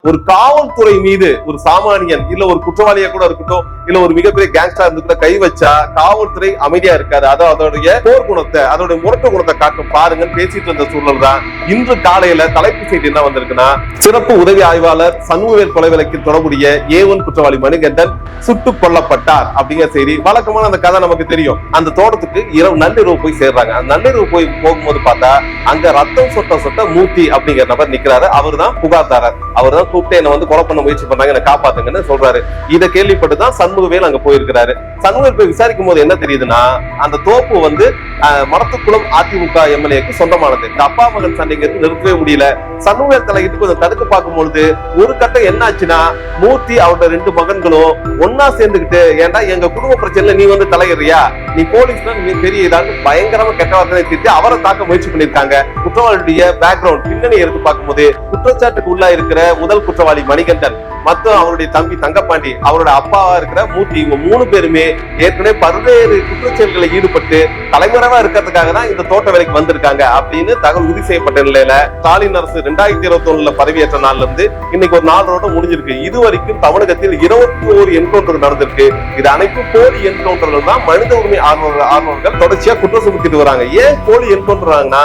ஒரு காவல்துறை மீது ஒரு சாமானியன் இல்ல ஒரு குற்றவாளியா கூட இருக்கட்டும், இல்ல ஒரு மிகப்பெரிய கேங்ஸ்டர் இருந்து கை வச்சா காவல்துறை அமைதியா இருக்காது. அதோடைய போர் குணத்தை, அதோட முரட்டு குணத்தை காட்டும் பாருங்க பேசிட்டு இருந்த சூழல் தான் இன்று காலையில தலைப்பு செய்தி என்ன வந்திருக்குன்னா, சிறப்பு உதவி ஆய்வாளர் சண்முகவேல் கொலை வழக்கில் தொடர்புடைய A1 குற்றவாளி மணிகண்டன் சுட்டுக் கொல்லப்பட்டார் அப்படிங்கிற செய்தி. வழக்கமான அந்த கதை நமக்கு தெரியும். அந்த தோட்டத்துக்கு நள்ளிரவு போய் சேர்றாங்க. அந்த நள்ளிரவு போகும்போது பார்த்தா அங்க ரத்தம் சொட்ட மூர்த்தி அப்படிங்கிற நபர் நிக்கிறாரு. அவர் தான் புகார்தாரர். அவர் தான் கூப்பிட்டு என்ன வந்து கொலை பண்ண முயற்சி பண்ணாங்க, என்ன காப்பாத்துங்கன்னு சொல்றாரு. இதை கேள்விப்பட்டுதான் சண்முகவேல் அங்க போயிருக்கிறாரு. சண்முகவேல் போய் விசாரிக்கும் போது என்ன தெரியுதுன்னா, அந்த தோப்பு வந்து மடத்துக்குளம் அதிமுக எம்எல்ஏக்கு சொந்தமானது. அப்பா மகன் சண்டைங்கிறது நிறுத்தவே முடியல. சண்முகவேல் தலையிட்டு கொஞ்சம் தடுக்க பார்க்கும் பொழுது ஒரு கட்டம் என்ன ஆச்சுன்னா, மூர்த்தி அவரோட 2 மகன்களும் ஒன்னா சேர்ந்துகிட்டு, ஏன்டா எங்க குடும்ப பிரச்சனைல நீ வந்து தலையிறியா, நீ போலீஸ்ல நீ பெரிய இதான்னு பயங்கரமா கெட்ட வார்த்தை திட்டி அவரை தாக்க முயற்சி பண்ணிருக்காங்க. குற்றவாளியுடைய பேக்ரவுண்ட் பின்னணி எடுத்து பார்க்கும்போது குற்றச்சாட்டுக்கு உள்ளா இருக்கிற முதல் குற்றவாளி மணிகண்டன் மற்றும் அவருடைய தம்பி தங்கப்பாண்டி, அவரோட அப்பாவா இருக்கிற மூர்த்தி, இவங்க 3 பேருமே ஏற்கனவே பல்வேறு குற்றச்செயல்களில் ஈடுபட்டு தலைமறைவா இருக்கிறதுக்காக தான் இந்த தோட்ட வேலைக்கு வந்திருக்காங்க அப்படின்னு தகவல் உறுதி செய்யப்பட்ட நிலையில ஸ்டாலின் அரசு 2021 பதவியேற்ற நாள்ல இருந்து இன்னைக்கு ஒரு 4 ரோட்டம் முடிஞ்சிருக்கு. இதுவரைக்கும் தமிழகத்தில் 21 என்கவுண்டர் நடந்திருக்கு. இது அனைத்து போலி என்கவுண்டர்கள் தான் மனித உரிமை ஆர்வலர்கள் தொடர்ச்சியா குற்றம் சுமத்திட்டு வராங்க. ஏன் போலி என்கவுண்டர் ஆகுனா,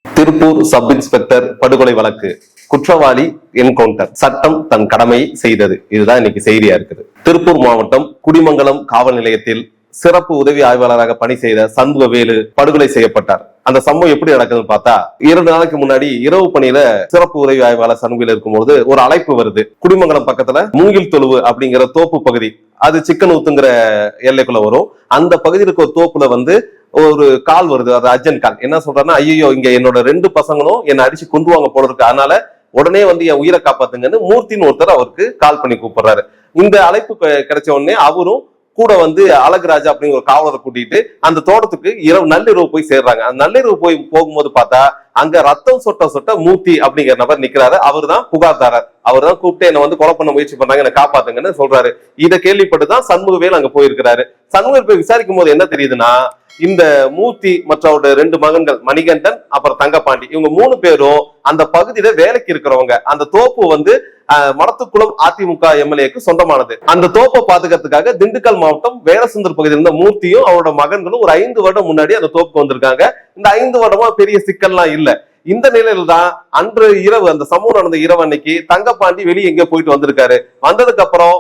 திருப்பூர் சப் இன்ஸ்பெக்டர் படுகொலை வழக்கு, குற்றவாளி என்கவுண்டர், சட்டம் தன் கடமையை செய்தது. இதுதான் இன்னைக்கு செய்தியா இருக்குது. திருப்பூர் மாவட்டம் குடிமங்கலம் காவல் நிலையத்தில் சிறப்பு உதவி ஆய்வாளராக பணி செய்த சண்முகவேலு படுகொலை செய்யப்பட்டார். அந்த சம்பவம் எப்படி நடக்குதுன்னு பார்த்தா, 2 நாளைக்கு முன்னாடி இரவு பணியில சிறப்பு உதவி ஆய்வாளர் சண்முகவேலு இருக்கும்போது ஒரு அழைப்பு வருது. குடிமங்கலம் பக்கத்துல மூங்கில் தொழுவு அப்படிங்கிற தோப்பு பகுதி, அது சிக்கன் ஊத்துங்கிற எல்லைக்குள்ள வரும். அந்த பகுதியில் இருக்க ஒரு தோப்புல வந்து ஒரு கால் வருது. அது அர்ஜென்ட் கால். என்ன சொல்றாருன்னா, ஐயோ இங்க என்னோட 2 பசங்களும் என்ன அடிச்சு கொண்டுவாங்க போல இருக்கு, அதனால உடனே வந்து என் உயிரை காப்பாத்துங்கன்னு மூர்த்தின்னு ஒருத்தர் அவருக்கு கால் பண்ணி கூப்பிடுறாரு. இந்த அழைப்பு கிடைச்ச உடனே அவரும் கூட வந்து அழகுராஜா அப்படிங்கிற ஒரு காவலரை கூட்டிட்டு அந்த தோட்டத்துக்கு நள்ளிரவு போய் சேர்றாங்க. அந்த நள்ளிரவு போகும்போது பார்த்தா அங்க ரத்தம் சொட்ட மூர்த்தி அப்படிங்கிற நபர் நிக்கிறாரு. அவர் தான் புகார்தாரர். அவர் தான் கூப்பிட்டு என்ன வந்து கொலை பண்ண முயற்சி பண்ணாங்க, என்ன காப்பாத்துங்கன்னு சொல்றாரு. இதை கேள்விப்பட்டுதான் சண்முகவேல் அங்க போயிருக்கிறாரு. சண்முகவேல் போய் விசாரிக்கும் போது என்ன தெரியுதுன்னா, இந்த மூர்த்தி மற்றும் அவருடைய 2 மகன்கள் மணிகண்டன் அப்புறம் தங்கப்பாண்டி, இவங்க 3 பேரும் அந்த பகுதியில வேலைக்கு இருக்கிறவங்க. அந்த தோப்பு வந்து மடத்துக்குளம் அதிமுக எம்எல்ஏக்கு சொந்தமானது. அந்த தோப்பை பாதுகாத்துக்காக திண்டுக்கல் மாவட்டம் வேடசுந்தர் பகுதியில் இருந்த மூர்த்தியும் அவரோட மகன்களும் ஒரு 5 வருடம் முன்னாடி அந்த தோப்புக்கு வந்திருக்காங்க. இந்த 5 வருடமா பெரிய சிக்கல்லாம் இல்ல. இந்த நிலையில தான் அன்று இரவு, அந்த சம்பவம் நடந்த இரவு அன்னைக்கு தங்கப்பாண்டி வெளியே எங்க போயிட்டு வந்திருக்காரு. வந்ததுக்கு அப்புறம்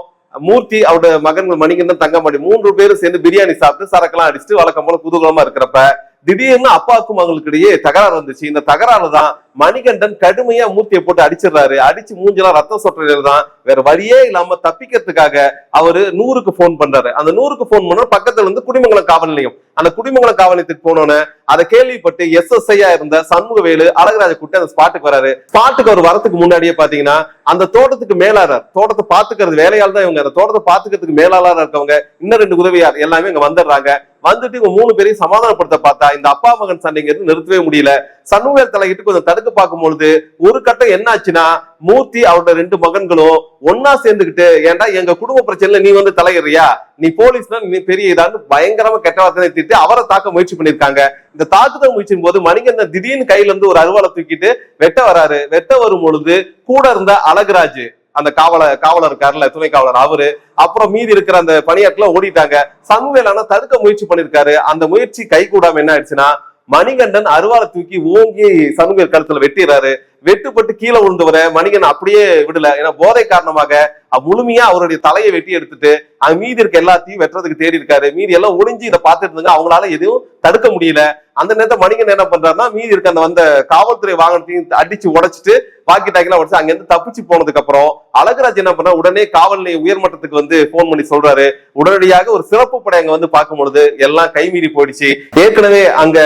மூர்த்தி அவருடைய மகன்கள் மணிகண்டன் தங்கப்பாண்டி 3 பேரும் சேர்ந்து பிரியாணி சாப்பிட்டு சரக்கெல்லாம் அடிச்சுட்டு வழக்கம் போல குதூகலமா இருக்கிறப்ப திடீர்னு அப்பாவுக்கும் அவங்களுக்கு இடையே தகராறு வந்துச்சு. இந்த தகராறு தான் மணிகண்டன் கடுமையா மூர்த்தியை போட்டு அடிச்சிடறாரு. அடிச்சு மூஞ்செல்லாம் ரத்தம் சொட்டுறது தான். வேற வழியே இல்லாம தப்பிக்கிறதுக்காக அவரு 100க்கு போன் பண்றாரு. அந்த 100க்கு போன் பண்ண பக்கத்துல இருந்து குடிமங்கலம் காவல் நிலையம். அந்த குடிமங்கலம் காவல் நிலையத்துக்கு போனோன்னு அதை கேள்விப்பட்டு SSI-யா இருந்த சண்முகவேலு அழகுராஜ கூட்டி அந்த ஸ்பாட்டுக்கு வராரு. ஸ்பாட்டுக்கு அவர் வரதுக்கு முன்னாடியே பாத்தீங்கன்னா, அந்த தோட்டத்துக்கு மேலாளர், தோட்டத்தை பாத்துக்கிறது வேலையால் தான் இவங்க, அந்த தோட்டத்தை பாத்துக்கிறதுக்கு மேலாளராக இருக்கவங்க, இன்னும் 2 உதவியார் எல்லாமே இங்க வந்துடுறாங்க. வந்துட்டு இவங்க 3 பேரையும் சமாதானப்படுத்த பார்த்தா இந்த அப்பா மகன் சண்டைங்கிறது நிறுத்தவே முடியல. சண்முகவேல் தலையிட்டு கொஞ்சம் தடுக்க பார்க்கும் பொழுது ஒரு கட்டம் என்ன ஆச்சுன்னா, மூர்த்தி அவரோட 2 மகன்களும் ஒன்னா சேர்ந்துகிட்டு, ஏன்டா எங்க குடும்ப பிரச்சனைல நீ வந்து தலையிறியா, நீ போலீஸ்னா நீ பெரிய இதான்னு பயங்கரமா கெட்ட வார்த்தை திட்டி அவரை தாக்க முயற்சி பண்ணிருக்காங்க. இந்த தாக்குதல் முயற்சியின் போது மணிகண்டன் திடீர்னு கையில இருந்து ஒரு அருவாளை தூக்கிட்டு வெட்ட வராரு. வெட்ட வரும் பொழுது கூட இருந்த அழகுராஜ், அந்த காவலர் இருக்காருல்ல, துணை காவலர், அவரு அப்புறம் மீதி இருக்கிற அந்த பணியாட்கள் ஓடிட்டாங்க. சண்முகவேல் ஆனா தடுக்க முயற்சி பண்ணிருக்காரு. அந்த முயற்சி கை கூடாம என்ன ஆயிடுச்சுன்னா, மணிகண்டன் அருவாளை தூக்கி ஓங்கி சண்முகவேல் கழுத்துல வெட்டிடுறாரு. வெட்டுப்பட்டு கீழே விழுந்தவரை மணிகண்டன் அப்படியே விடல. ஏன்னா போதை காரணமாக முழுமையா அவருடைய தலையை வெட்டி எடுத்துட்டு அது மீதி இருக்க எல்லாத்தையும் வெட்டுறதுக்கு தேடி இருக்காரு. மீதி எல்லாம் ஒளிஞ்சு இதை பார்த்துட்டு இருந்தாங்க. அவங்களால எதுவும் தடுக்க முடியல. அந்த நேரத்தை மணிகண்டன் என்ன பண்றாருன்னா, மீதி இருக்க அந்த வந்த காவல்துறை வாகனத்தையும் அடிச்சு உடைச்சிட்டு வாக்கி டாக்கிலாம் உடைச்சு அங்க இருந்து தப்பிச்சு போனதுக்கு அப்புறம் அழகுராஜ் என்ன பண்ண, உடனே காவல் நிலைய உயர்மட்டத்துக்கு வந்து போன் பண்ணி சொல்றாரு. உடனடியாக ஒரு சிறப்பு படை அங்க வந்து பார்க்கும் பொழுது எல்லாம் கைமீறி போயிடுச்சு. ஏற்கனவே அங்க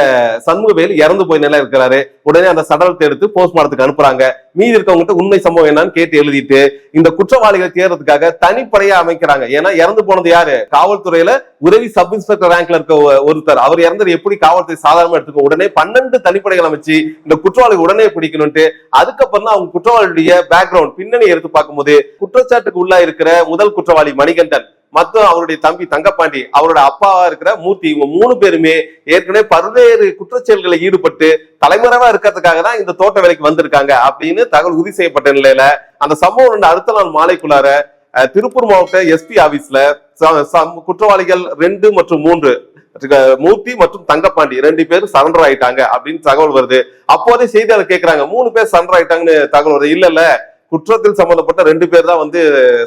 சண்முகவேல் இறந்து போய் நிலை இருக்கிறாரு. உடனே அந்த சடலத்தை எடுத்து போஸ்ட்மார்ட்டத்துக்கு அனுப்புறாங்க. மீதி இருக்கவங்க உண்மை சம்பவம் என்னன்னு கேட்டு எழுதிட்டு இந்த குற்றவாளிகளை தேர்றதுக்காக தனிப்படையா அமைக்கிறாங்க. ஏன்னா இறந்து போனது யாரு, காவல்துறையில உதவி சப் இன்ஸ்பெக்டர் ரேங்க்ல இருக்க ஒருத்தர். அவர் இறந்தது எப்படி காவல்துறை சாதாரணமா எடுத்துக்கோ. உடனே 12 தனிப்படைகள் அமைச்சு இந்த குற்றவாளி உடனே பிடிக்கணும்ட்டு அதுக்கப்புறம் தான் அவங்க குற்றவாளியுடைய பேக்ரவுண்ட் பின்னணி எடுத்து பார்க்கும்போது குற்றச்சாட்டுக்கு உள்ளா இருக்கிற முதல் குற்றவாளி மணிகண்டன் மற்றும் அவருடைய தம்பி தங்கப்பாண்டி, அவரோட அப்பாவா இருக்கிற மூர்த்தி, இவங்க 3 பேருமே ஏற்கனவே பல்வேறு குற்றச்செயல்களை ஈடுபட்டு தலைமறைவா இருக்கிறதுக்காக தான் இந்த தோட்ட வேலைக்கு வந்திருக்காங்க அப்படின்னு தகவல் உறுதி செய்யப்பட்ட நிலையில அந்த சம்பவம் அடுத்த நாள் மாலைக்குள்ளார திருப்பூர் மாவட்ட எஸ்பி ஆபீஸ்ல குற்றவாளிகள் 2 மற்றும் 3 மூர்த்தி மற்றும் தங்கப்பாண்டி 2 பேரும் சரண்டர் ஆயிட்டாங்க அப்படின்னு தகவல் வருது. அப்போதே செய்தியாளர் கேட்கிறாங்க, 3 பேர் சரண்டர் ஆயிட்டாங்கன்னு தகவல் வருது. இல்ல குற்றத்தில் சம்பந்தப்பட்ட 2 பேர் தான்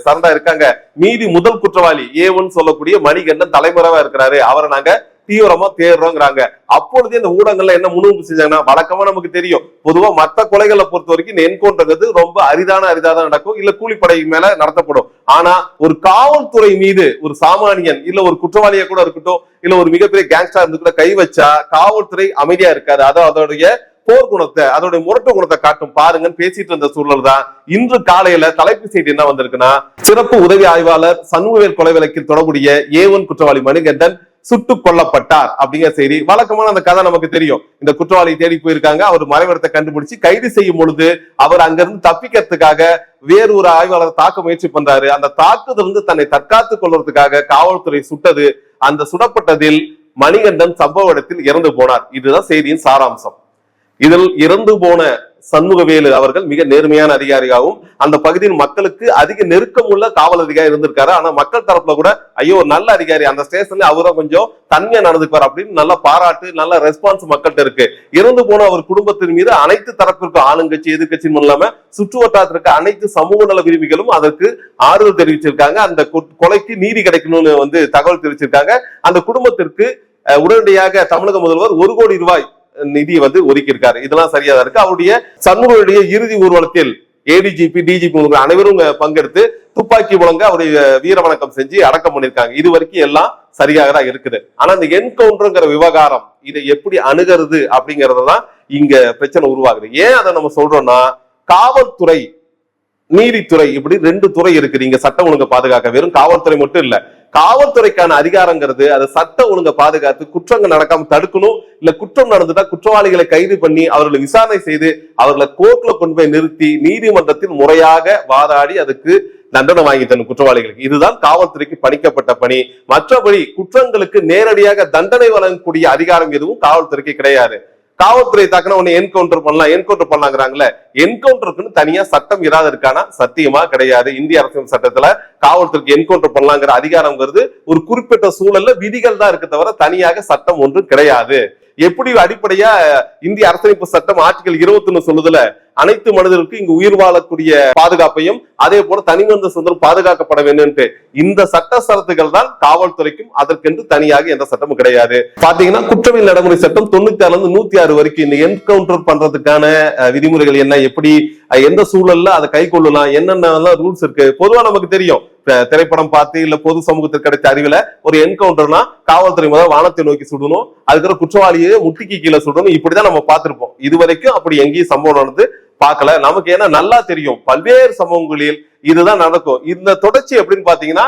சரண்டா இருக்காங்க. மீதி முதல் குற்றவாளி A1 சொல்லக்கூடிய மணிகண்டன் தலைமறைவா இருக்கிறாரு, அவரை நாங்க தீவிரமா தேடுறோங்கிறாங்க. அப்பொழுது இந்த ஊடகங்கள்ல என்ன முன்னுரிமை செஞ்சாங்கன்னா, வழக்கமா நமக்கு தெரியும், பொதுவா மற்ற கொலைகளை பொறுத்த வரைக்கும் இந்த என்கவுண்டர்ங்கிறது ரொம்ப அரிதான நடக்கும், இல்ல கூலிப்படை மேல நடத்தப்படும். ஆனா ஒரு காவல்துறை மீது ஒரு சாமானியன் இல்ல ஒரு குற்றவாளியா கூட இருக்கட்டும், இல்ல ஒரு மிகப்பெரிய கேங்ஸ்டர் இருந்து கூட கை வச்சா காவல்துறை அமைதியா இருக்காது. அதோடைய போர் குணத்தை, அதோட முரட்டு குணத்தை காட்டும் பாருங்கன்னு பேசிட்டு இருந்த சூழல் தான் இன்று காலையில தலைப்பு செய்தி என்ன வந்திருக்குன்னா, சிறப்பு உதவி ஆய்வாளர் சண்முகவேல் கொலை வழக்கில் தொடர்புடைய A1 குற்றவாளி மணிகண்டன் சுட்டுக் கொல்லப்பட்டார் அப்படிங்கிற செய்தி. வழக்கமான அந்த கதை நமக்கு தெரியும். இந்த குற்றவாளி தேடி போயிருக்காங்க, அவர் மறைவிடத்தை கண்டுபிடிச்சு கைது செய்யும் பொழுது அவர் அங்கிருந்து தப்பிக்கிறதுக்காக வேறு ஒரு ஆய்வாளர் தாக்க முயற்சி பண்றாரு. அந்த தாக்குதலிருந்து தன்னை தற்காத்துக் கொள்வதற்காக காவல்துறை சுட்டது. அந்த சுடப்பட்டதில் மணிகண்டன் சம்பவ இடத்தில் இறந்து போனார். இதுதான் செய்தியின் சாராம்சம். இதில் இறந்து போன சண்முகவேலு அவர்கள் மிக நேர்மையான அதிகாரியாகவும் அந்த பகுதியின் மக்களுக்கு அதிக நெருக்கம் உள்ள காவல் அதிகாரி இருந்திருக்காரு. ஆனா மக்கள் தரப்புல கூட ஐயோ நல்ல அதிகாரி, அந்த ஸ்டேஷன்ல அவரும் கொஞ்சம் தன்மையா நடந்துக்குவார் அப்படின்னு நல்ல பாராட்டு, நல்ல ரெஸ்பான்ஸ் மக்கள்கிட்ட இருக்கு. இறந்து போன அவர் குடும்பத்தின் மீது அனைத்து தரப்பிற்கும் ஆளுங்கட்சி எதிர்கட்சியும் இல்லாம சுற்று வட்டாரத்திற்கு அனைத்து சமூக நல விரும்பிகளும் அதற்கு ஆறுதல் தெரிவிச்சிருக்காங்க. அந்த கொலைக்கு நீதி கிடைக்கணும்னு தகவல் தெரிவிச்சிருக்காங்க. அந்த குடும்பத்திற்கு உடனடியாக தமிழக முதல்வர் 1 கோடி ரூபாய் நிதி ஒதுக்கி இருக்காரு. இதெல்லாம் சரியா இருக்கு. அவருடைய சண்முகனுடைய இறுதி ஊர்வலத்தில் ADGP DGP அனைவரும் பங்கெடுத்து துப்பாக்கி முழங்க அவருடைய வீர வணக்கம் செஞ்சு அடக்கம் பண்ணிருக்காங்க. இது வரைக்கும் எல்லாம் சரியாக தான் இருக்குது. ஆனா இந்த என்கவுண்டர்ங்கிற விவகாரம் இதை எப்படி அணுகிறது அப்படிங்கறதுதான் இங்க பிரச்சனை உருவாகுது. ஏன் அதை நம்ம சொல்றோம்னா, காவல்துறை நீதித்துறை இப்படி 2 துறை இருக்கு. நீங்க சட்டம் ஒழுங்கு பாதுகாக்க வெறும் காவல்துறை மட்டும் இல்ல, காவல்துறைக்கான அதிகாரங்கிறது அது சட்ட ஒழுங்க பாதுகாத்து குற்றங்கள் நடக்காம தடுக்கணும். இல்ல குற்றம் நடந்துட்டா குற்றவாளிகளை கைது பண்ணி அவர்களை விசாரணை செய்து அவர்களை கோர்ட்ல கொண்டு போய் நிறுத்தி நீதிமன்றத்தில் முறையாக வாதாடி அதுக்கு தண்டனை வாங்கி தரும் குற்றவாளிகளுக்கு. இதுதான் காவல்துறைக்கு பணிக்கப்பட்ட பணி. மற்றபடி குற்றங்களுக்கு நேரடியாக தண்டனை வழங்கக்கூடிய அதிகாரம் எதுவும் காவல்துறைக்கு கிடையாது. காவல்துறை தாக்குனா உன்னை என்கவுண்டர் பண்ணலாங்கிறாங்களே, என்கவுண்டருக்குன்னு தனியா சட்டம் ஏதாவது இருக்கானா? சத்தியமா கிடையாது. இந்திய அரசியல் சட்டத்துல காவல்துறைக்கு என்கவுண்டர் பண்ணலாங்கிற அதிகாரம்ங்கிறது ஒரு குறிப்பிட்ட சூழல்ல விதிகள் தான் இருக்கு தவிர தனியாக சட்டம் ஒன்றும் கிடையாது. எப்படி அடிப்படையா இந்திய அரசியலமைப்பு சட்டம் ஆர்டிகல் 21 சொல்லுதுல, அனைத்து மனிதர்களுக்கும் இங்கு உயிர் வாழக்கூடிய பாதுகாப்பையும் அதே போல தனிமனித சுதந்திரம் பாதுகாக்கப்பட வேண்டும். இந்த சட்ட சரத்துகள் தான் காவல்துறைக்கும், அதற்கென்று தனியாக எந்த சட்டமும் கிடையாது. பாத்தீங்கன்னா குற்றவியல் நடைமுறை சட்டம் 96 106 வரைக்கும் இந்த என்கவுண்டர் பண்றதுக்கான விதிமுறைகள் என்ன, எப்படி எந்த சூழல்ல அதை கை கொள்ளலாம், என்னென்ன ரூல்ஸ் இருக்கு. பொதுவா நமக்கு தெரியும், திரைப்படம் பார்த்து இல்ல பொது சமூகத்தில் கிடைச்ச அறிவுல ஒரு என்கவுண்டர்னா காவல்துறை முதல் வானத்தை நோக்கி சுடணும், அதுக்கப்புறம் குற்றவாளியை முட்டிக்கு கீழே சுடணும், இப்படிதான் நம்ம பார்த்திருப்போம். இதுவரைக்கும் அப்படி எங்கேயும் சம்பவம் நடந்து பார்க்கல. நமக்கு ஏன்னா நல்லா தெரியும் பல்வேறு சம்பவங்களில் இதுதான் நடக்கும். இந்த தொடர்ச்சி எப்படின்னு பாத்தீங்கன்னா,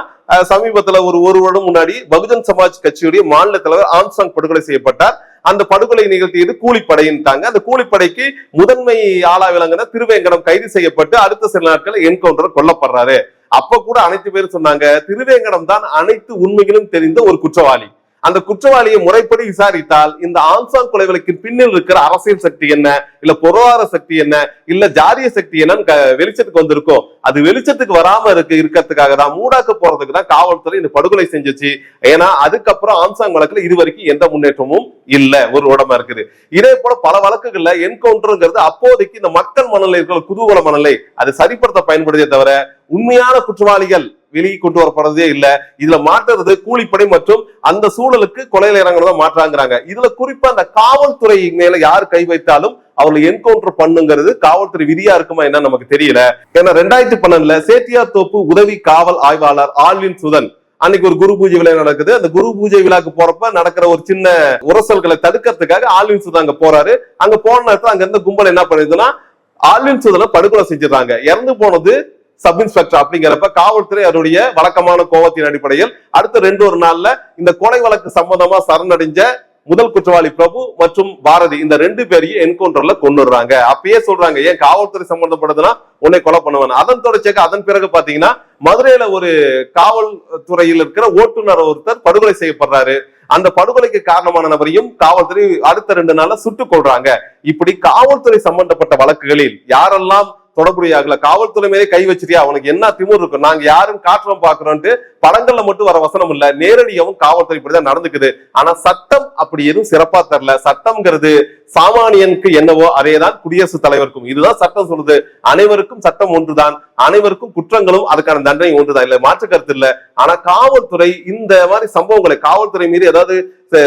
சமீபத்துல ஒரு வருடம் முன்னாடி பகுஜன் சமாஜ் கட்சியுடைய மாநில தலைவர் ஆம்ஸ்ட்ராங் படுகொலை செய்யப்பட்டார். அந்த படுகொலை நிகழ்த்தியது கூலிப்படையின்ட்டாங்க. அந்த கூலிப்படைக்கு முதன்மை ஆளா விளங்கின திருவேங்கடம் கைது செய்யப்பட்டு அடுத்த சில நாட்கள் என்கவுண்டர் கொல்லப்படுறாரு. அப்ப கூட அனைத்து பேரும் சொன்னாங்க, திருவேங்கடம் தான் அனைத்து உண்மைகளும் தெரிந்த ஒரு குற்றவாளி. அந்த குற்றவாளியை முறைப்படி விசாரித்தால் இந்த ஆம்ஸ்ட்ராங் கொலை வழக்கின் பின்னில் இருக்கிற அரசியல் சக்தி என்ன, இல்ல பொருளாதார சக்தி என்ன, இல்ல ஜாதிய சக்தி என்னன்னு வெளிச்சத்துக்கு வந்திருக்கும். அது வெளிச்சத்துக்கு வராம இருக்கிறதுக்காக தான், மூடாக்க போறதுக்கு தான் காவல்துறை இந்த படுகொலை செஞ்சிச்சு. ஏன்னா அதுக்கப்புறம் ஆம்ஸ்ட்ராங் வழக்குல இதுவரைக்கும் எந்த முன்னேற்றமும் இல்ல, ஒரு உடம்பா இருக்குது. இதே போல பல வழக்குகள்ல என்கவுண்டர்ங்கிறது அப்போதைக்கு இந்த மக்கள் மனநிலை இருக்கிற குதூகல மனநிலை அது சரிப்படுத்த பயன்படுதே தவிர உண்மையான குற்றவாளிகள் வெளியே கொண்டு வரப்படுறதே இல்ல. இதுல மாற்றுறது கூலிப்படை மற்றும் அந்த சூழலுக்கு கொலையில இறங்குறத மாற்றாங்கிறாங்க. இதுல குறிப்பா அந்த காவல்துறை மேல யார் கை வைத்தாலும் அவர்களை என்கவுண்டர் பண்ணுங்கிறது காவல்துறை விதியா இருக்குமா என்ன நமக்கு தெரியல. ஏன்னா 2012 சேத்தியார் தோப்பு உதவி காவல் ஆய்வாளர் ஆல்வின் சுதன் அன்னைக்கு ஒரு குரு பூஜை விழா நடக்குது. அந்த குரு பூஜை விழாக்கு போறப்ப நடக்கிற ஒரு சின்ன உரசல்களை தடுக்கிறதுக்காக ஆல்வின் சுதன் அங்க போறாரு. அங்க போன நேரத்துல அங்க இருந்த கும்பல் என்ன பண்ணுதுன்னா ஆல்வின் சுதனை படுகொலை செஞ்சிடறாங்க. இறந்து போனது சப் இன்ஸ்பெக்டர். அப்படிங்கிறப்ப காவல்துறை அவருடைய வழக்கமான கோபத்தின் அடிப்படையில் அடுத்த 2 நாள்ல இந்த கொலை வழக்கு சம்பந்தமா சரணடைஞ்ச முதல் குற்றவாளி பிரபு மற்றும் பாரதி இந்த 2 பேரையும் என்கவுண்டர்ல கொண்டுடுறாங்க. அப்பயே சொல்றாங்க, ஏன் காவல்துறை சம்பந்தப்படுதுன்னா உன்னை கொலை பண்ணுவாங்க. அதன் தொடர்ச்சியாக அதன் பிறகு பாத்தீங்கன்னா மதுரையில ஒரு காவல்துறையில் இருக்கிற ஓட்டுநர் ஒருத்தர் படுகொலை செய்யப்படுறாரு. அந்த படுகொலைக்கு காரணமான நபரையும் காவல்துறை அடுத்த 2 நாள்ல சுட்டுக் கொள்றாங்க. இப்படி காவல்துறை சம்பந்தப்பட்ட வழக்குகளில் யாரெல்லாம் தொடர்புடையாகல காவல்துறை மேலே கை வச்சிருக்கியா, அவனுக்கு என்ன திமிர் இருக்கும், நாங்க யாரும் காட்டுறோம் பாக்குறோம்ட்டு படங்கள்ல மட்டும் வர வசனம் இல்ல, நேரடியாவும் காவல்துறை இப்படிதான் நடந்துக்குது. ஆனா சட்டம் அப்படி எதுவும் சிறப்பா தரல. சட்டம்ங்கிறது சாமானியனுக்கு என்னவோ அதேதான் குடியரசுத் தலைவருக்கும். இதுதான் சட்டம் சொல்லுது. அனைவருக்கும் சட்டம் ஒன்றுதான், அனைவருக்கும் குற்றங்களும் அதுக்கான தண்டனை ஒன்றுதான், இல்ல மாற்று கருத்து இல்ல. ஆனா காவல்துறை இந்த மாதிரி சம்பவங்களை காவல்துறை மீது ஏதாவது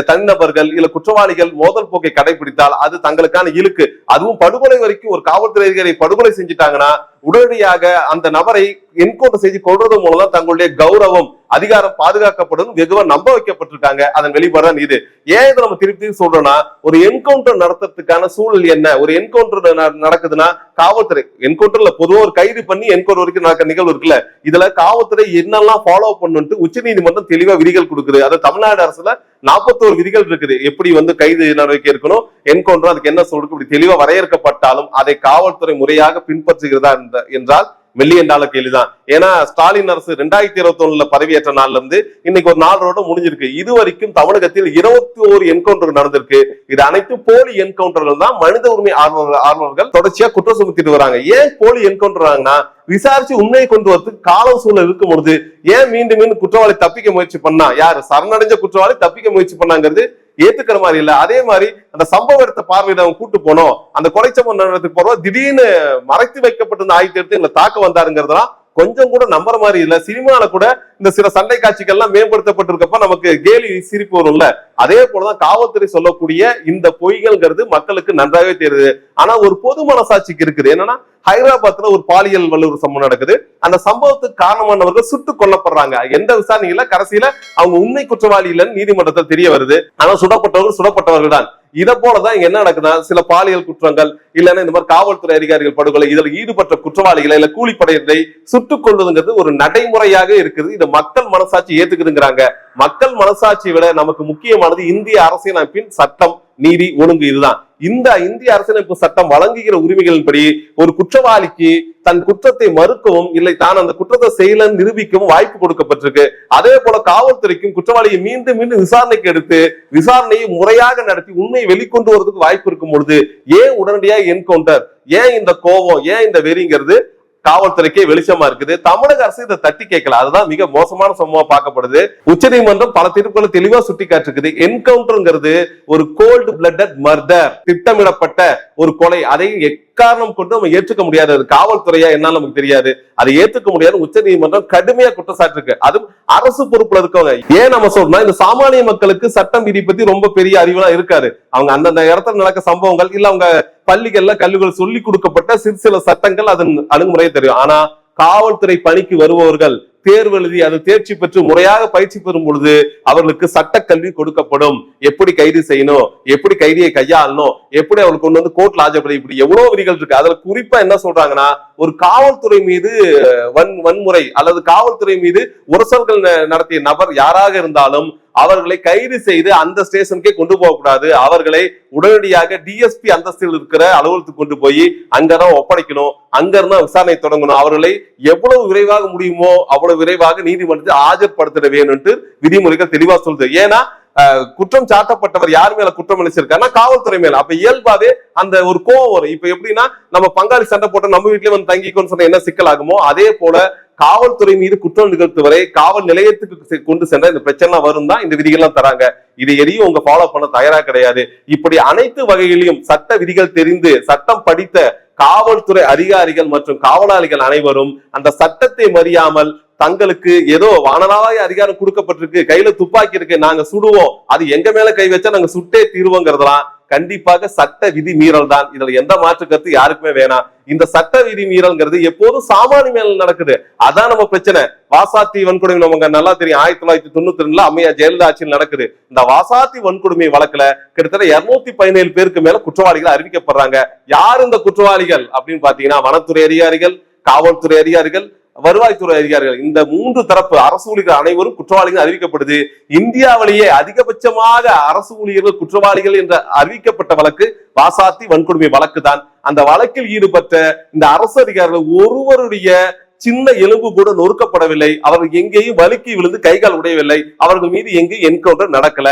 தனிநபர்கள் இல்ல குற்றவாளிகள் மோதல் போக்கை கடைபிடித்தால் அது தங்களுக்கான இழுக்கு. அதுவும் படுகொலை வரைக்கும் ஒரு காவல்துறை அதிகாரி படுகொலை செஞ்சுட்டாங்கன்னா உடனடியாக அந்த நபரை என்கவுண்டர் செய்து கொள்றது மூலம் தான் தங்களுடைய கௌரவம் அதிகாரம் பாதுகாக்கப்படும் வெகுவா நம்ப வைக்கப்பட்டிருக்காங்க. அதன் வெளிப்பாடுதான் இது. ஏன் இதை நம்ம திருப்பி சொல்றோம்னா, ஒரு என்கவுண்டர் நடத்துறதுக்கான சூழல் என்ன, ஒரு என்கவுண்டர் நடக்குதுன்னா காவல்துறை என்கவுண்டர்ல பொதுவாக ஒரு கைது பண்ணி என்கவுண்டர் வரைக்கும் நடக்கிற நிகழ்வு இருக்குல்ல, இதுல காவல்துறை என்னெல்லாம் ஃபாலோ பண்ணுட்டு உச்ச நீதிமன்றம் தெளிவா விதிகள் கொடுக்குது. அது தமிழ்நாடு அரசுல 41 விதிகள் இருக்குது. எப்படி கைது நடவடிக்கை இருக்கணும், என்கவுண்டர் அதுக்கு என்ன சொல்றது, இப்படி தெளிவா வரையறுக்கப்பட்டாலும் அதை காவல்துறை முறையாக பின்பற்றுகிறதா என்றால் மில்லியன் டாலர் கேள்விதான். ஏன்னா ஸ்டாலின் அரசு 2021 பதவியேற்ற நாள்ல இருந்து இன்னைக்கு ஒரு 4 வருடம் முடிஞ்சிருக்கு. இதுவரைக்கும் தமிழகத்தில் 21 என்கவுண்டர் நடந்திருக்கு. இது அனைத்தும் போலி என்கவுண்டர்கள் தான் மனித உரிமை ஆர்வலர்கள் தொடர்ச்சியா குற்றம் சுமத்திட்டு வராங்க. ஏன் போலி என்கவுண்டர் விசாரிச்சு உண்மையை கொண்டு வரதுக்கு காலம் சூழல் இருக்கும் பொழுது ஏன் மீண்டும் மீண்டும் குற்றவாளி தப்பிக்க முயற்சி பண்ணா, யாரு சரணடைஞ்ச குற்றவாளி தப்பிக்க முயற்சி பண்ணாங்கிறது ஏத்துக்கிற மாதிரி இல்ல. அதே மாதிரி அந்த சம்பவ இடத்த பார்வையிட கூட்டு போனோம், அந்த கொலை சம்பவம் நடத்துக்கு போறோம், திடீர்னு மறைத்து வைக்கப்பட்டிருந்த ஆயுதத்தை எடுத்து எங்களை தாக்க வந்தாருங்கிறதுலாம் கொஞ்சம் கூட நம்புற மாதிரி இல்ல. சினிமால கூட இந்த சில சண்டை காட்சிகள் எல்லாம் மேம்படுத்தப்பட்டிருக்கப்ப நமக்கு கேலி சிரிப்பு வரும்ல, அதே போலதான் காவல்துறை சொல்லக்கூடிய இந்த பொய்கள்ங்கிறது மக்களுக்கு நன்றாகவே தெரியுது. ஆனா ஒரு பொது மனசாட்சிக்கு இருக்குது. என்னன்னா, ஹைதராபாத்ல ஒரு பாலியல் வல்லுறவு சம்பவம் நடக்குது. அந்த சம்பவத்துக்கு காரணமானவர்கள் சுட்டுக் கொல்லப்படுறாங்க. எந்த விசாரணையில கடைசியில அவங்க உண்மை குற்றவாளி இல்லைன்னு நீதிமன்றத்தில் தெரிய வருது. ஆனா சுடப்பட்டவர்கள் தான். இதை போலதான் என்ன நடக்குதா, சில பாலியல் குற்றங்கள் இல்லைன்னா இந்த மாதிரி காவல்துறை அதிகாரிகள் படுகொலை இதில் ஈடுபட்ட குற்றவாளிகளை இல்ல கூலிப்படையினரை சுட்டுக் கொள்வதுங்கிறது ஒரு நடைமுறையாக இருக்குது. இது மக்கள் மனசாட்சி ஏத்துக்குதுங்கிறாங்க. மக்கள் மனசாட்சியை விட நமக்கு முக்கியமானது இந்திய அரசியலமைப்பின் சட்டம், நீதி, ஒழுங்கு. இதுதான் இந்த இந்திய அரசியலமைப்பு சட்டம் வழங்குகிற உரிமைகளின்படி ஒரு குற்றவாளிக்கு தன் குற்றத்தை மறுக்கவும் இல்லை தான் அந்த குற்றத்தை செய்யலன்னு நிரூபிக்கவும் வாய்ப்பு கொடுக்கப்பட்டிருக்கு. அதே போல காவல்துறைக்கும் குற்றவாளியை மீண்டும் மீண்டும் விசாரணைக்கு எடுத்து விசாரணையை முறையாக நடத்தி உண்மையை வெளிக்கொண்டு வருவதற்கு வாய்ப்பு இருக்கும் பொழுது ஏன் உடனடியாக என்கவுண்டர், ஏன் இந்த கோபம், ஏன் இந்த வெறிங்கிறது காவல்துறைக்கே வெளிச்சமா இருக்குது. தமிழக அரசு இதை தட்டி கேட்கல. அதுதான் மிக மோசமான சம்பவமா பார்க்கப்படுது. உச்ச நீதிமன்றம் பல தீர்ப்புகளை தெளிவா சுட்டி காட்டிருக்குது. என்கவுண்டர்ங்கிறது ஒரு கோல்டு பிளட்டட் மர்டர், திட்டமிடப்பட்ட ஒரு கொலை. அதை எக்காரணம் கொண்டு நம்ம ஏற்றுக்க முடியாது. காவல்துறையா என்னால நமக்கு தெரியாது, அதை ஏற்றுக்க முடியாது. உச்ச நீதிமன்றம் கடுமையா குற்றச்சாட்டு இருக்கு. அதுவும் அரசு பொறுப்புல இருக்கவங்க. ஏன் நம்ம சொல்றோம்னா, இந்த சாமானிய மக்களுக்கு சட்டம் விதி பத்தி ரொம்ப பெரிய அறிவுலாம் இருக்காரு. அவங்க அந்தந்த இடத்துல நடக்க சம்பவங்கள் இல்ல அவங்க பள்ளிகள்ல கல்விகள் சொல்லி கொடுக்கப்பட்ட சில சட்டங்கள் அதன் அணுகுமுறையை தெரியும். ஆனா காவல்துறை பணிக்கு வருபவர்கள் தேர்வு எழுதி அது தேர்ச்சி பெற்று முறையாக பயிற்சி பெறும் பொழுது அவர்களுக்கு சட்டக்கல்வி கொடுக்கப்படும். எப்படி கைது செய்யணும், எப்படி கைதியை கையாளணும், எப்படி அவர்கள் கொண்டு வந்து கோர்ட்ல ஆஜர்படுத்தி, இப்படி எவ்வளவு விதிகள் இருக்கு. அதுல குறிப்பா என்ன சொல்றாங்கன்னா, ஒரு காவல்துறை மீது வன்முறை அல்லது காவல்துறை மீது உரசல்கள் நடத்திய நபர் யாராக இருந்தாலும் அவர்களை கைது செய்து அந்த ஸ்டேஷனுக்கே கொண்டு போக கூடாது. அவர்களை உடனடியாக டிஎஸ்பி அந்தஸ்தில் இருக்கிற அலுவலகத்துக்கு கொண்டு போய் அங்கதான் ஒப்படைக்கணும். அங்க இருந்தா விசாரணை தொடங்கணும். அவர்களை எவ்வளவு விரைவாக முடியுமோ அவ்வளவு விரைவாக நீதிமன்றத்தை ஆஜர்படுத்திட வேணும்னு விதிமுறைகள் தெளிவா சொல்லுது. ஏன்னா குற்றம் சாட்டப்பட்டவர் யார் மேல குற்றம் அளிச்சிருக்காருன்னா காவல்துறை மேல. அப்ப இயல்பாவே அந்த ஒரு கோவம் வரும். இப்ப எப்படின்னா, நம்ம பங்காளி சண்டை போட்டு நம்ம வீட்லயே வந்து தங்கிக்கோன்னு சொன்ன என்ன சிக்கல் ஆகுமோ அதே போல காவல்துறை மீது குற்றம் நிகழ்த்து வரை காவல் நிலையத்துக்கு கொண்டு சென்ற இந்த பிரச்சனை வரும் தான் இந்த விதிகள்லாம் தராங்க. இது எதையும் உங்க ஃபாலோ பண்ண தயாரா கிடையாது. இப்படி அனைத்து வகையிலும் சட்ட விதிகள் தெரிந்து சட்டம் படித்த காவல்துறை அதிகாரிகள் மற்றும் காவலாளிகள் அனைவரும் அந்த சட்டத்தை மறியாமல் தங்களுக்கு ஏதோ வானலாய அதிகாரம் கொடுக்கப்பட்டிருக்கு, கையில துப்பாக்கி இருக்கு, நாங்க சுடுவோம், அது எங்க மேல கை வச்சா நாங்க சுட்டே தீர்வோங்கிறதெல்லாம் கண்டிப்பாக சட்ட விதி மீறல் தான். இதுல எந்த மாற்று கருத்து யாருக்குமே வேணாம். இந்த சட்ட விதி மீறல்ங்கிறது எப்போதும் சாமானிய மேல நடக்குது. அதான் நம்ம பிரச்சனை. வாசாத்தி வன்கொடுமை நமக்கு நல்லா தெரியும். 1992 அம்மையா ஜெயலலிதா ஆட்சியில் நடக்குது. இந்த வாசாத்தி வன்கொடுமை வழக்குல கிட்டத்தட்ட 217 பேருக்கு மேல குற்றவாளிகள் அறிவிக்கப்படுறாங்க. யார் இந்த குற்றவாளிகள் அப்படின்னு பாத்தீங்கன்னா, வனத்துறை அதிகாரிகள், காவல்துறை அதிகாரிகள், வருவாய்த்துறை அதிகாரிகள், இந்த 3 தரப்பு அரசு ஊழியர்கள் அனைவரும் குற்றவாளிகள் அறிவிக்கப்படுது. இந்தியாவிலேயே அதிகபட்சமாக அரசு ஊழியர்கள் குற்றவாளிகள் என்று அறிவிக்கப்பட்ட வழக்கு வாசாத்தி வன்கொடுமை வழக்கு தான். அந்த வழக்கில் ஈடுபட்ட இந்த அரசு அதிகாரிகள் ஒருவருடைய சின்ன எலும்பு கூட நொறுக்கப்படவில்லை. அவர்கள் எங்கேயும் வழுக்கி விழுந்து கைகால் உடையவில்லை. அவர்கள் மீது எங்கேயும் என்கவுண்டர் நடக்கல.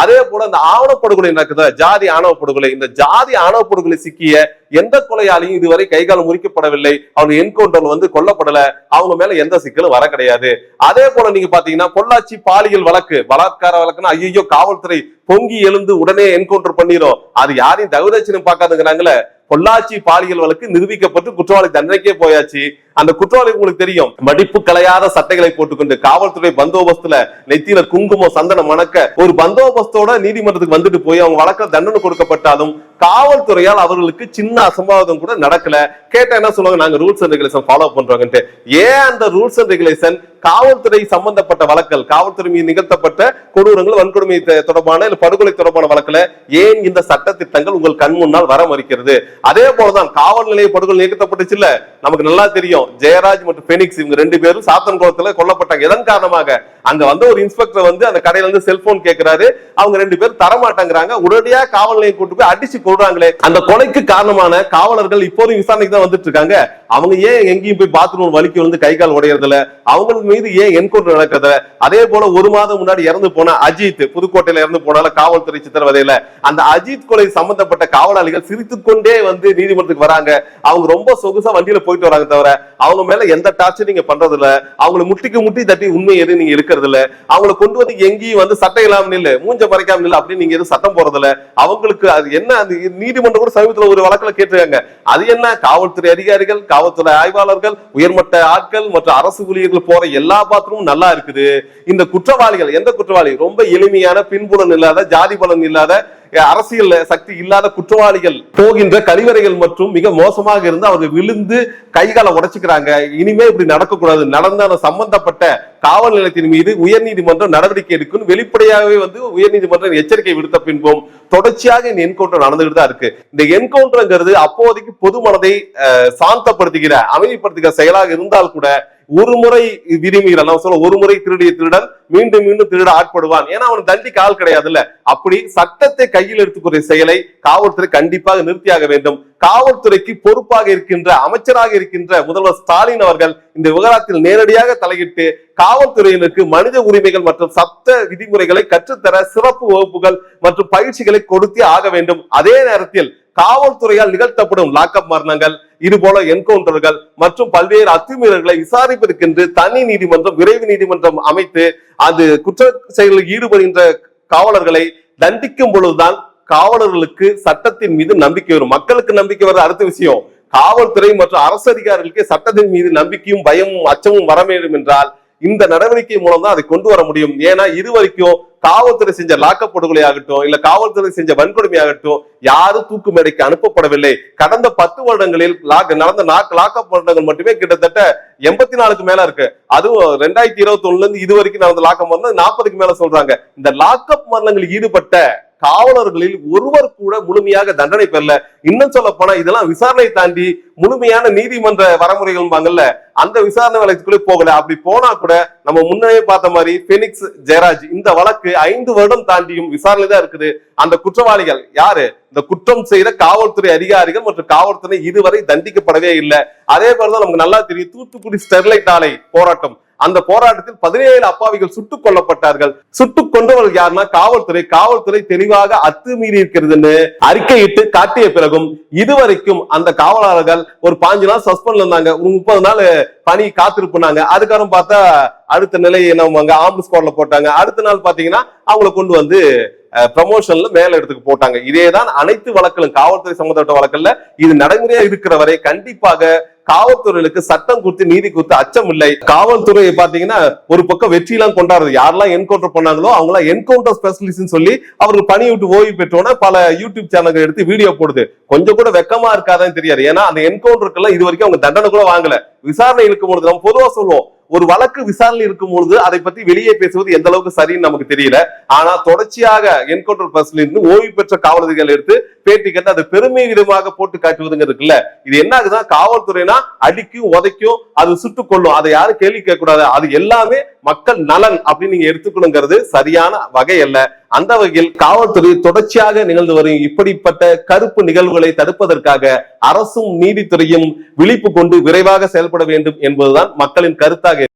அதே போல இந்த ஆணவப்படுகொலை நடக்குது, ஜாதி ஆணவ படுகொலை. இந்த ஜாதி ஆணவ படுகொலை சிக்கிய எந்த கொலையாளியும் இதுவரை கைகாலம் முறிக்கப்படவில்லை. அவங்க என்கவுண்டர்ல கொல்லப்படல. அவங்க மேல எந்த சிக்கலும் வர கிடையாது. அதே போல நீங்க பாத்தீங்கன்னா பொள்ளாச்சி பாலியல் வழக்கு, பலாத்கார வழக்குன்னா ஐயோ காவல்துறை பொங்கி எழுந்து உடனே என்கவுண்டர் பண்ணிரும், அது யாரையும் தகுதட்சணை பார்க்காதுங்கிறாங்களே. பொள்ளாச்சி பாலியல் வழக்கு நிரூபிக்கப்பட்டு குற்றவாளி தண்டனைக்கே போயாச்சு. அந்த குற்றவாளி உங்களுக்கு தெரியும், மடிப்பு கலையாத சட்டைகளை போட்டுக்கொண்டு காவல்துறை பந்தோபஸ்துல நெத்தியில குங்குமம் சந்தனம் மணக்க ஒரு பந்தோபஸ்தோட நீதிமன்றத்துக்கு வந்துட்டு போய் அவங்க வழக்க தண்டனை கொடுக்கப்பட்டாலும் காவல்துறையால் அவர்களுக்கு சின்ன அசம்பாவிதம் கூட நடக்கல. கேட்டா என்ன சொல்லுவாங்க, நாங்க ரூல்ஸ் அண்ட் ரெகுலேஷன் ஃபாலோ பண்றோம்ட்டு. ஏன் அந்த ரூல்ஸ் அண்ட் ரெகுலேஷன் காவல்துறை சம்பந்தப்பட்ட வழக்கல், காவல்துறை மீது நிகழ்த்தப்பட்ட கொடூரங்கள், வன்கொடுமை தொடர்பான படுகொலை தொடர்பான வழக்குல ஏன் இந்த சட்ட திட்டங்கள் உங்கள் கண் முன்னால் வர மறுக்கிறது? அதே போலதான் காவல் நிலைய படுகொலை நிகழ்த்தப்பட்டுச்சு இல்ல, நமக்கு நல்லா தெரியும். ஜெயராஜ் மற்றும் பெனிக்ஸ் இவங்க 2 பேரும் சாத்தன்குளத்துல கொல்லப்பட்டாங்க. எதன் காரணமாக? அங்க ஒரு இன்ஸ்பெக்டர் அந்த கடையில இருந்து செல்போன் கேட்கிறாரு. அவங்க 2 பேரும் தரமாட்டாங்கிறாங்க. உடனடியா காவல் நிலையம் கூட்டு போய் அடிச்சு கொள்றாங்களே. அந்த கொலைக்கு காரணமான காவலர்கள் இப்போதும் விசாரணைக்கு தான் வந்துட்டு இருக்காங்க. அவங்க ஏன் எங்கேயும் போய் பாத்ரூம் வலிக்கு கை கால் உடையறதுல, அவங்களுக்கு மீது ஏன் என்கவுண்டர் நடக்குது? அதே போல 1 மாதம் முன்னாடி இறந்து போன அஜித், புதுக்கோட்டையில இறந்து போனால காவல்துறை சித்திரவதையில, அந்த அஜித் கொலை சம்பந்தப்பட்ட காவலாளிகள் சிரித்துக்கொண்டே நீதிமன்றத்துக்கு வராங்க. அவங்க ரொம்ப சொகுசா வண்டியில போயிட்டு வராங்க, தவிர அவங்க மேல எந்த டார்ச்சர் நீங்க பண்றது இல்ல. அவங்களை முட்டி தட்டி உண்மை எது நீங்க இருக்கிறது இல்ல. அவங்களை கொண்டு எங்கேயும் சட்டை இல்லாம இல்ல, மூஞ்ச மறைக்காம இல்ல அப்படின்னு நீங்க எதுவும் சட்டம் போறது இல்ல. அவங்களுக்கு அது என்ன, அந்த நீதிமன்றம் கூட சமீபத்தில் ஒரு வழக்குல கேட்டிருக்காங்க. அது என்ன, காவல்துறை அதிகாரிகள், காவல்துறை ஆய்வாளர்கள், உயர்மட்ட ஆட்கள் மற்றும் அரசு ஊழியர்கள் போற எல்லா பாத்திரமும் நல்லா இருக்குது. இந்த குற்றவாளிகள், எந்த குற்றவாளி ரொம்ப எளிமையான, பின்புலன் இல்லாத, ஜாதி பலன் இல்லாத, அரசியல் சக்தி இல்லாத குற்றவாளிகள் போகின்ற கழிவறைகள் மற்றும் மிக மோசமாக இருந்து அவர்கள் விழுந்து கைகால உடைச்சுக்கிறாங்க. இனிமே இப்படி நடக்கக்கூடாது. நடந்த சம்பந்தப்பட்ட காவல் நிலையத்தின் மீது உயர்நீதிமன்றம் நடவடிக்கை எடுக்கும் வெளிப்படையாகவே உயர்நீதிமன்றம் எச்சரிக்கை விடுத்த பின்பும் தொடர்ச்சியாக இந்த என்கவுண்டர் நடந்துகிட்டு தான் இருக்கு. இந்த என்கவுண்டர்ங்கிறது அப்போதைக்கு பொது மனதை சாந்தப்படுத்துகிற, அமைதிப்படுத்துகிற செயலாக இருந்தால் கூட ஒரு முறை விதிமீறல், ஒரு முறை திருடிய திருடன் மீண்டும் மீண்டும் திருட ஆட்படுவான். ஏன்னா அவன் தண்டிக்க ஆள் கிடையாதுல்ல. அப்படி சட்டத்தை கையில் எடுத்துக்கிற செயலை காவல்துறை கண்டிப்பாக நிறுத்தியாக வேண்டும். காவல்துறைக்கு பொறுப்பாக இருக்கின்ற, அமைச்சராக இருக்கின்ற முதல்வர் ஸ்டாலின் அவர்கள் இந்த விவகாரத்தில் நேரடியாக தலையிட்டு காவல்துறையினருக்கு மனித உரிமைகள் மற்றும் சட்ட விதிமுறைகளை கற்றுத்தர சிறப்பு வகுப்புகள் மற்றும் பயிற்சிகளை கொடுத்தே ஆக வேண்டும். அதே நேரத்தில் காவல்துறையால் நிகழ்த்தப்படும் லாக்அப் மரணங்கள், இதுபோல என்கவுண்டர்கள் மற்றும் பல்வேறு அத்துமீறல்களை விசாரிப்பதற்கென்று தனி நீதிமன்றம், விரைவு நீதிமன்றம் அமைத்து அது குற்ற செயலில் ஈடுபடுகின்ற காவலர்களை தண்டிக்கும் பொழுதுதான் காவலர்களுக்கு சட்டத்தின் மீது நம்பிக்கை வரும். மக்களுக்கு நம்பிக்கை வர அடுத்த விஷயம். காவல்துறை மற்றும் அரசு அதிகாரிகளுக்கு சட்டத்தின் மீது நம்பிக்கையும் பயமும் அச்சமும் வர வேண்டும் என்றால் இந்த நடவடிக்கை மூலம் தான் அதை கொண்டு வர முடியும். ஏன்னா இதுவரைக்கும் காவல்துறை செஞ்ச லாக்அப் படுகொலை ஆகட்டும், இல்ல காவல்துறை செஞ்ச வன்கொடுமை ஆகட்டும், யாரும் தூக்கு மேடைக்கு அனுப்பப்படவில்லை. கடந்த 10 வருடங்களில் நடந்த லாக்அப் வருடங்கள் மட்டுமே கிட்டத்தட்ட 84க்கு மேல இருக்கு. அதுவும் 2021 இருந்து இது வரைக்கும் நடந்த லாக்அப் மரணம் 40க்கு மேல சொல்றாங்க. இந்த லாக்அப் மரணங்களில் ஈடுபட்ட காவலர்களில் ஒருவர் கூட முழுமையாக தண்டனை பெறல. இன்னும் சொல்ல போனா இதெல்லாம் விசாரணை தாண்டி முழுமையான நீதிமன்ற வரமுறைகள் அந்த விசாரணை வழக்குள்ளே போகல. அப்படி போனா கூட நம்ம முன்னே பார்த்த மாதிரி பெனிக்ஸ், ஜெயராஜ் இந்த வழக்கு 5 வருடம் தாண்டியும் விசாரணை தான் இருக்குது. அந்த குற்றவாளிகள் யாரு? இந்த குற்றம் செய்த காவல்துறை அதிகாரிகள் மற்றும் காவல்துறை இதுவரை தண்டிக்கப்படவே இல்லை. அதே போலதான் நமக்கு நல்லா தெரியும், தூத்துக்குடி ஸ்டெர்லைட் ஆலை போராட்டம். அந்த போராட்டத்தில் 17 அப்பாவிகள் சுட்டுக் கொல்லப்பட்டார்கள். சுட்டுக் கொண்டவர்கள் யாருன்னா காவல்துறை. காவல்துறை தெளிவாக அத்துமீறி இருக்கிறதுன்னு அறிக்கையிட்டு காட்டிய பிறகும் இதுவரைக்கும் அந்த காவலர்கள் ஒரு 5 நாள் சஸ்பெண்ட்ல இருந்தாங்க, 30 நாள் பணி காத்திருப்புனாங்க. அதுக்கப்புறம் பார்த்தா அடுத்த நிலை என்ன ஆம்புலன்ஸ் ஸ்குவாட்ல போட்டாங்க. அடுத்த நாள் பாத்தீங்கன்னா அவங்களை கொண்டு ப்ரமோஷன்ல மேல இடத்துக்கு போட்டாங்க. இதேதான் அனைத்து வழக்கிலும், காவல்துறை சம்பந்தப்பட்ட வழக்கல்ல இது நடைமுறையா இருக்கிற வரை கண்டிப்பாக காவல்துறைகளுக்கு சட்டம் குறித்து, நீதி குறித்து அச்சம் இல்லை. காவல்துறையை பாத்தீங்கன்னா ஒரு பக்கம் வெற்றியெல்லாம் கொண்டாடுறது, யாரெல்லாம் என்கவுண்டர் பண்ணாங்களோ அவங்களாம் என்கவுண்டர் ஸ்பெஷலிஸ்ட் சொல்லி அவர்கள் பணி விட்டு ஓய்வு பெற்றோன்னா பல யூடியூப் சேனல்கள் எடுத்து வீடியோ போடுது. கொஞ்சம் கூட வெக்கமா இருக்காதான்னு தெரியாது. ஏன்னா அந்த என்கவுண்டருக்கெல்லாம் இது வரைக்கும் அவங்க தண்டனை கூட வாங்கல. விசாரணை இருக்கும் பொழுது நம்ம பொதுவா சொல்லுவோம், ஒரு வழக்கு விசாரணை இருக்கும் பொழுது அதை பத்தி வெளியே பேசுவது எந்த அளவுக்கு சரின்னு நமக்கு தெரியல. ஆனா தொடர்ச்சியாக என்கவுண்டர் பர்சன்ல இருந்து ஓய்வு பெற்ற காவலர்கள் எடுத்து பேட்டி கட்டு அதை பெருமை விதமாக போட்டு காட்டுவதுங்கிறது இருக்குல்ல, இது என்ன ஆகுதுன்னா காவல்துறைனா அடிக்கும் உதைக்கும், அது சுட்டுக் கொள்ளும், அதை யாரும் கேள்வி கேட்க கூடாது, அது எல்லாமே மக்கள் நலன் அப்படின்னு நீங்க எடுத்துக்கணுங்கிறது சரியான வகை அல்ல. அந்த வகையில் காவல்துறை தொடர்ச்சியாக நிகழ்ந்து வரும் இப்படிப்பட்ட கருப்பு நிகழ்வுகளை தடுப்பதற்காக அரசும் நீதித்துறையும் விழிப்பு கொண்டு விரைவாக செயல்பட வேண்டும் என்பதுதான் மக்களின் கருத்தாக